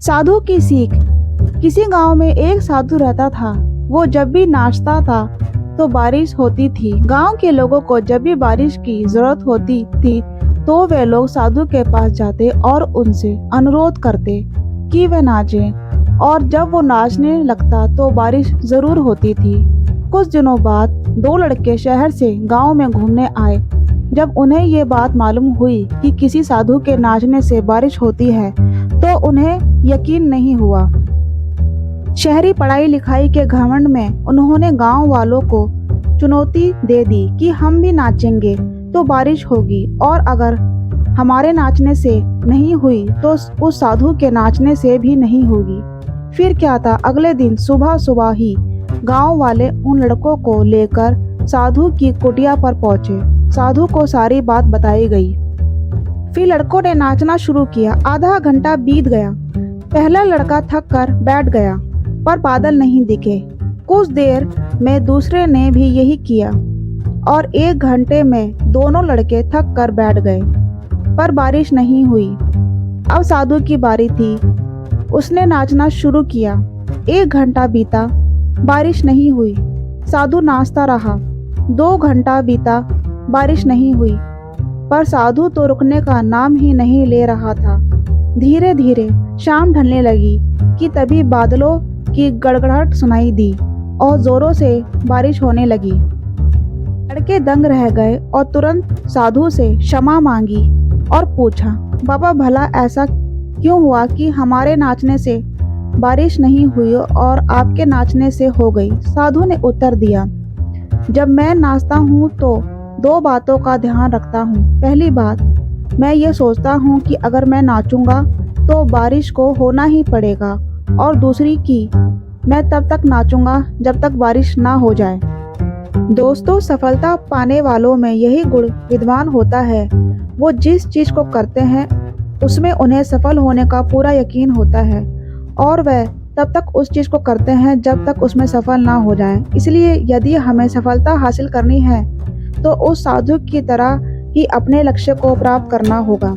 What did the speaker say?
साधु की सीख। किसी गांव में एक साधु रहता था। वो जब भी नाचता था तो बारिश होती थी। गांव के लोगों को जब भी बारिश की जरूरत होती थी तो वे लोग साधु के पास जाते और उनसे अनुरोध करते कि वे नाचें, और जब वो नाचने लगता तो बारिश जरूर होती थी। कुछ दिनों बाद दो लड़के शहर से गांव में घूमने आए। जब उन्हें ये बात मालूम हुई कि किसी साधु के नाचने से बारिश होती है तो उन्हें यकीन नहीं हुआ। शहरी पढ़ाई लिखाई के घमंड में उन्होंने गांव वालों को चुनौती दे दी कि हम भी नाचेंगे तो बारिश होगी, और अगर हमारे नाचने से नहीं हुई तो उस साधु के नाचने से भी नहीं होगी। फिर क्या था, अगले दिन सुबह सुबह ही गांव वाले उन लड़कों को लेकर साधु की कुटिया पर पहुंचे। साधु को सारी बात बताई गई। फिर लड़कों ने नाचना शुरू किया। आधा घंटा बीत गया। पहला लड़का थक कर बैठ गया पर बादल नहीं दिखे। कुछ देर में दूसरे ने भी यही किया और 1 घंटे में दोनों लड़के थक कर बैठ गए पर बारिश नहीं हुई। अब साधु की बारी थी। उसने नाचना शुरू किया। 1 घंटा बीता, बारिश नहीं हुई। साधु नाचता रहा। 2 घंटा बीता, बारिश नहीं हुई, पर साधु तो रुकने का नाम ही नहीं ले रहा था। धीरे धीरे शाम ढलने लगी कि तभी बादलों की गड़गड़ाहट सुनाई दी और जोरों से बारिश होने लगी। लड़के दंग रह गए और तुरंत साधु से क्षमा मांगी और पूछा, बाबा भला ऐसा क्यों हुआ कि हमारे नाचने से बारिश नहीं हुई और आपके नाचने से हो गई? साधु ने उत्तर दिया, जब मैं नाचता हूँ तो 2 बातों का ध्यान रखता हूँ। पहली बात, मैं ये सोचता हूँ कि अगर मैं नाचूंगा तो बारिश को होना ही पड़ेगा, और दूसरी कि मैं तब तक नाचूंगा जब तक बारिश ना हो जाए। दोस्तों, सफलता पाने वालों में यही गुण विद्यमान होता है। वो जिस चीज़ को करते हैं उसमें उन्हें सफल होने का पूरा यकीन होता है, और वह तब तक उस चीज़ को करते हैं जब तक उसमें सफल ना हो जाएं। इसलिए यदि हमें सफलता हासिल करनी है तो उस साधु की तरह ही अपने लक्ष्य को प्राप्त करना होगा।